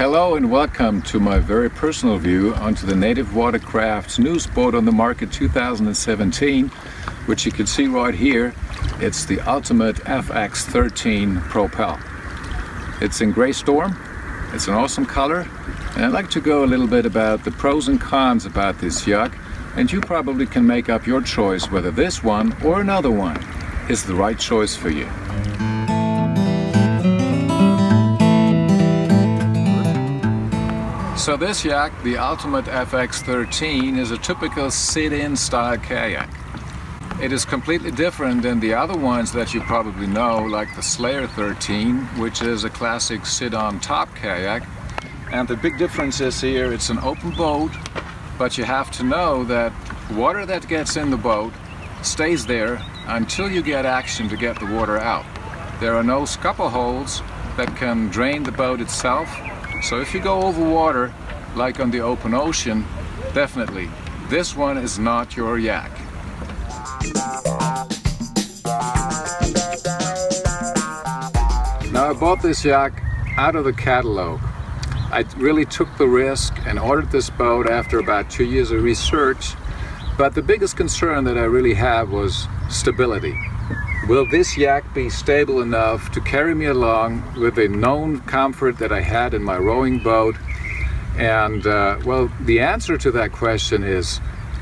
Hello and welcome to my very personal view onto the native Watercraft's newest boat on the market 2017, which you can see right here. It's the Ultimate FX13 Propel. It's in gray storm. It's an awesome color, and I'd like to go a little bit about the pros and cons about this yacht, and you probably can make up your choice whether this one or another one is the right choice for you. So this yacht, the Ultimate FX13, is a typical sit-in style kayak. It is completely different than the other ones that you probably know, like the Slayer 13, which is a classic sit-on top kayak. And the big difference is here, it's an open boat, but you have to know that water that gets in the boat stays there until you get action to get the water out. There are no scupper holes that can drain the boat itself. So if you go over water, like on the open ocean, definitely, this one is not your yak. Now I bought this yak out of the catalog. I really took the risk and ordered this boat after about 2 years of research, but the biggest concern that I really have was stability. Will this yak be stable enough to carry me along with the known comfort that I had in my rowing boat? And well, the answer to that question is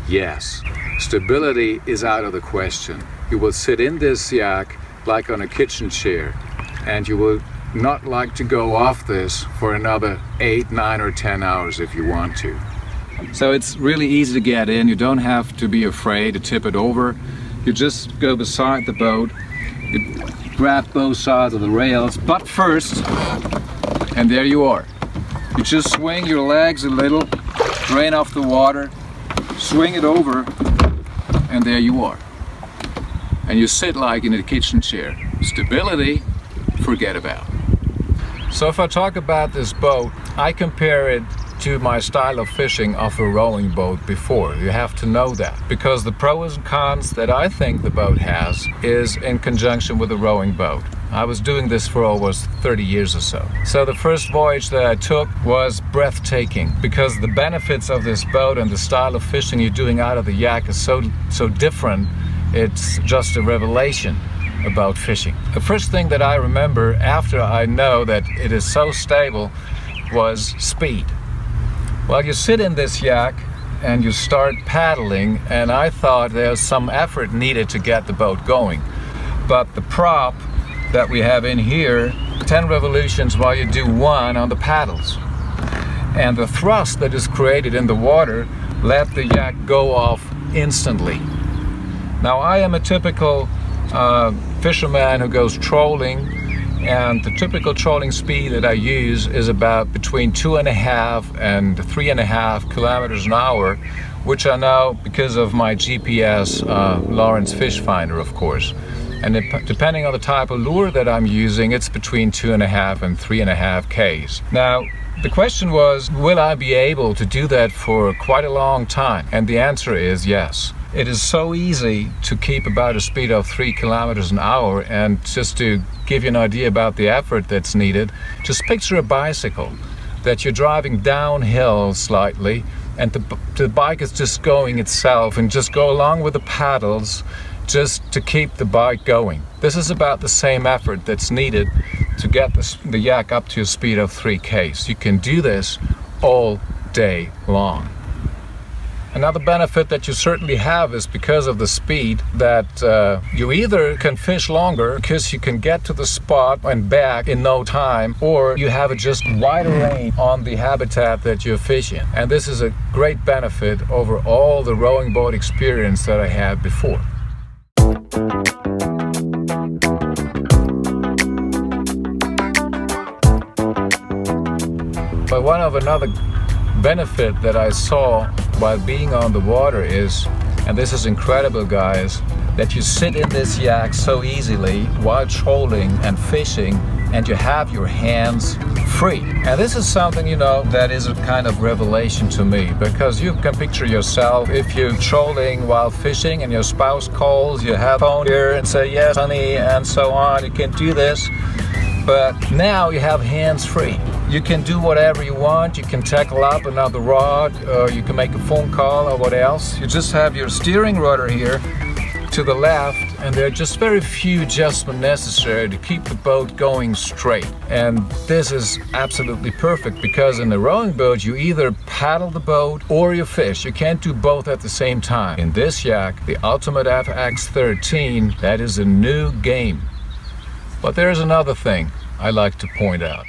yes. Stability is out of the question. You will sit in this yak like on a kitchen chair, and you will not like to go off this for another 8, 9 or 10 hours if you want to. So it's really easy to get in. You don't have to be afraid to tip it over. You just go beside the boat, you grab both sides of the rails, but first, and there you are. You just swing your legs a little, drain off the water, swing it over, and there you are. And you sit like in a kitchen chair. Stability, forget about. So if I talk about this boat, I compare it to my style of fishing of a rowing boat before. You have to know that, because the pros and cons that I think the boat has is in conjunction with a rowing boat. I was doing this for almost 30 years or so. So the first voyage that I took was breathtaking, because the benefits of this boat and the style of fishing you're doing out of the yak is so different. It's just a revelation about fishing. The first thing that I remember after I know that it is so stable was speed. Well, you sit in this yak and you start paddling, and I thought there's some effort needed to get the boat going. But the prop that we have in here, 10 revolutions while you do 1 on the paddles. And the thrust that is created in the water let the yak go off instantly. Now I am a typical fisherman who goes trolling, and the typical trolling speed that I use is about between 2.5 and 3.5 kilometers an hour, which I know because of my GPS Lawrence fish finder, of course. And depending on the type of lure that I'm using, it's between 2.5 and 3.5 Ks. Now, the question was, will I be able to do that for quite a long time? And the answer is yes. It is so easy to keep about a speed of 3 kilometers an hour, and just to give you an idea about the effort that's needed, just picture a bicycle that you're driving downhill slightly, and the bike is just going itself, and just go along with the paddles just to keep the bike going. This is about the same effort that's needed to get the yak up to a speed of 3 Ks. You can do this all day long. Another benefit that you certainly have is because of the speed that you either can fish longer because you can get to the spot and back in no time, or you have a just wider range on the habitat that you're fishing. And this is a great benefit over all the rowing boat experience that I had before. But another benefit that I saw while being on the water is, and this is incredible guys, that you sit in this yak so easily while trolling and fishing, and you have your hands free. And this is something, you know, that is a kind of revelation to me, because you can picture yourself if you're trolling while fishing and your spouse calls, you have phone here and say yes honey and so on, you can do this. but now you have hands-free. You can do whatever you want. You can tackle up another rod, or you can make a phone call or what else. You just have your steering rudder here to the left, and there are just very few adjustments necessary to keep the boat going straight. And this is absolutely perfect, because in the rowing boat you either paddle the boat or you fish. You can't do both at the same time. In this yak, the Ultimate FX13, that is a new game. But there's another thing I like to point out.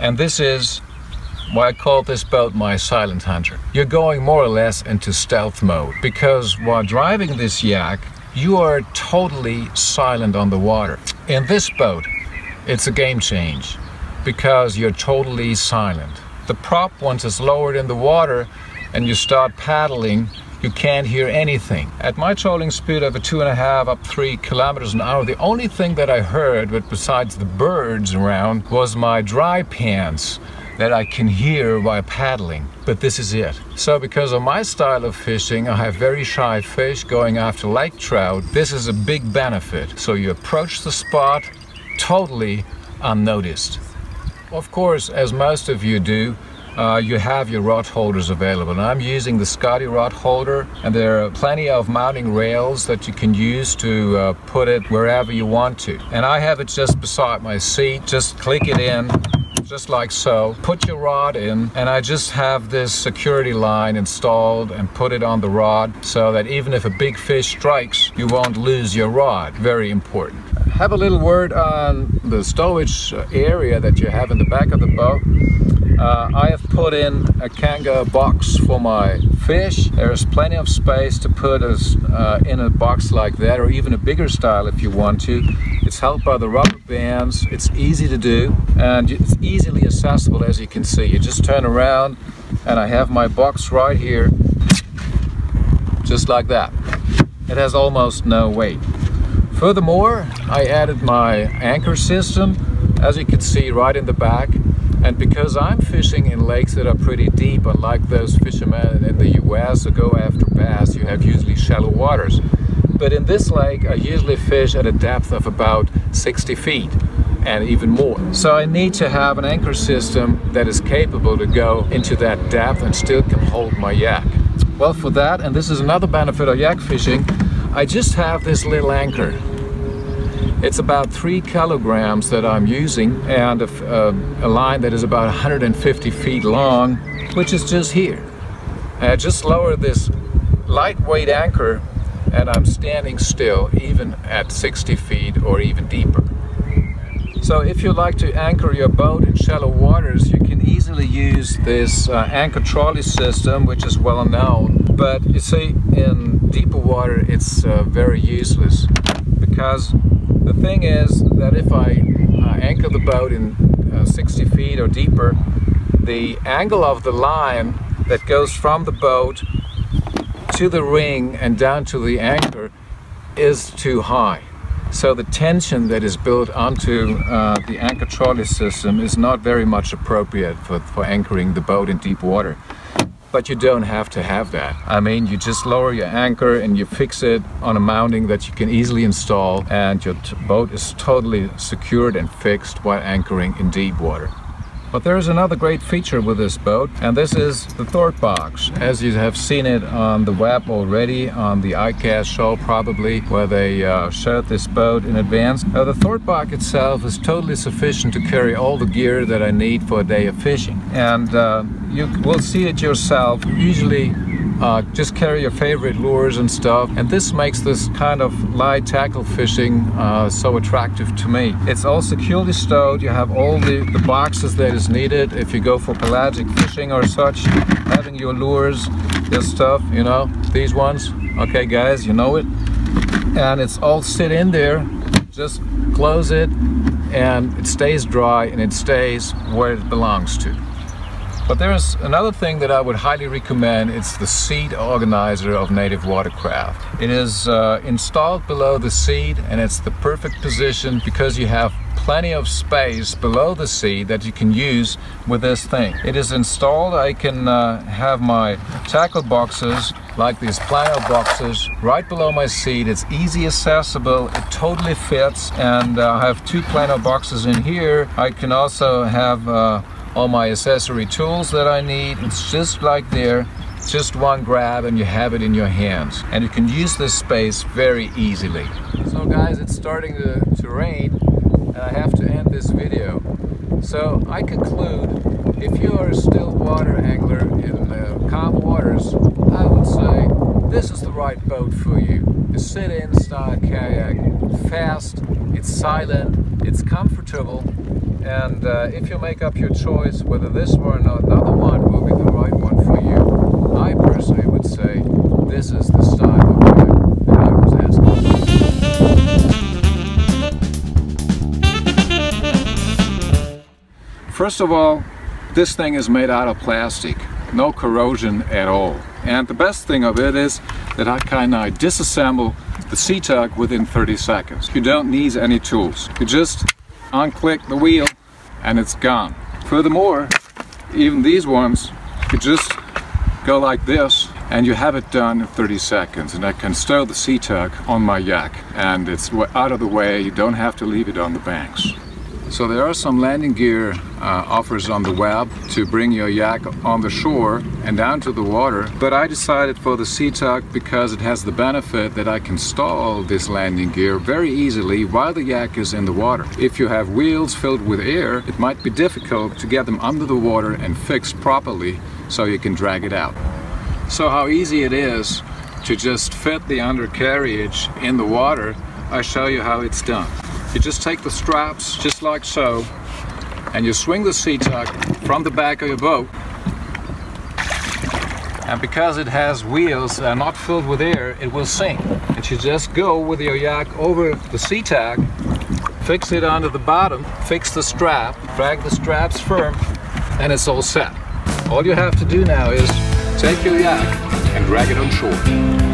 And this is why I call this boat my silent hunter. You're going more or less into stealth mode, because while driving this yak, you are totally silent on the water. In this boat, it's a game change, because you're totally silent. The prop, once it's lowered in the water and you start paddling, you can't hear anything. At my trolling speed of 2.5 up 3 kilometers an hour, the only thing that I heard, but besides the birds around, was my dry pants that I can hear while paddling. But this is it. So because of my style of fishing, I have very shy fish going after lake trout. This is a big benefit. So you approach the spot totally unnoticed. Of course, as most of you do, you have your rod holders available. And I'm using the Scotty rod holder, and there are plenty of mounting rails that you can use to put it wherever you want to. And I have it just beside my seat. Just click it in, just like so. Put your rod in, and I just have this security line installed and put it on the rod, so that even if a big fish strikes, you won't lose your rod. Very important. Have a little word on the stowage area that you have in the back of the boat. I have put in a Kanga box for my fish. There's plenty of space to put us in a box like that, or even a bigger style if you want to. It's held by the rubber bands. It's easy to do, and it's easily accessible, as you can see. You just turn around, and I have my box right here, just like that. It has almost no weight. Furthermore, I added my anchor system, as you can see right in the back. And because I'm fishing in lakes that are pretty deep, unlike those fishermen in the US who go after bass, you have usually shallow waters. But in this lake, I usually fish at a depth of about 60 feet and even more. So I need to have an anchor system that is capable to go into that depth and still can hold my yak. Well, for that, and this is another benefit of yak fishing, I just have this little anchor. It's about 3 kilograms that I'm using, and a line that is about 150 feet long, which is just here. And I just lower this lightweight anchor, and I'm standing still, even at 60 feet or even deeper. So if you like to anchor your boat in shallow waters, you can easily use this anchor trolley system, which is well known. But you see, in deeper water, it's very useless, because the thing is that if I anchor the boat in 60 feet or deeper, the angle of the line that goes from the boat to the ring and down to the anchor is too high. So the tension that is built onto the anchor trolley system is not very much appropriate for anchoring the boat in deep water. But you don't have to have that. I mean, you just lower your anchor and you fix it on a mounting that you can easily install, and your boat is totally secured and fixed while anchoring in deep water. But there is another great feature with this boat, and this is the thwart box. As you have seen it on the web already, on the iCast show probably, where they showed this boat in advance. The thwart box itself is totally sufficient to carry all the gear that I need for a day of fishing. And you will see it yourself. Usually just carry your favorite lures and stuff, and this makes this kind of light tackle fishing so attractive to me. It's all securely stowed. You have all the boxes that is needed if you go for pelagic fishing or such. Having your lures, your stuff, you know, these ones. Okay guys, you know it. And it's all sit in there. Just close it, and it stays dry, and it stays where it belongs to. But there's another thing that I would highly recommend. It's the seat organizer of Native Watercraft. It is installed below the seat, and it's the perfect position because you have plenty of space below the seat that you can use with this thing. It is installed. I can have my tackle boxes like these plano boxes right below my seat. It's easy accessible, it totally fits, and I have 2 plano boxes in here. I can also have all my accessory tools that I need. It's just like there, just one grab and you have it in your hands. And you can use this space very easily. So guys, it's starting to rain and I have to end this video. So I conclude, if you are a still water angler in calm waters, I would say this is the right boat for you. A sit-in style kayak, fast, it's silent, it's comfortable, and if you make up your choice whether this one or another one will be the right one for you, I personally would say this is the style of kayak that I was asking. First of all, this thing is made out of plastic, no corrosion at all. And the best thing of it is that I can disassemble the C-tuck within 30 seconds. You don't need any tools. You just unclick the wheel and it's gone. Furthermore, even these ones, you just go like this and you have it done in 30 seconds. And I can stow the C-tuck on my yak and it's out of the way. You don't have to leave it on the banks. So there are some landing gear offers on the web to bring your yak on the shore and down to the water, but I decided for the C-tuck because it has the benefit that I can stall this landing gear very easily while the yak is in the water. If you have wheels filled with air, it might be difficult to get them under the water and fixed properly so you can drag it out. So how easy it is to just fit the undercarriage in the water, I show you how it's done. You just take the straps, just like so, and you swing the C-tuck from the back of your boat. And because it has wheels that are not filled with air, it will sink. And you just go with your yak over the C-tuck, fix it onto the bottom, fix the strap, drag the straps firm, and it's all set. All you have to do now is take your yak and drag it on shore.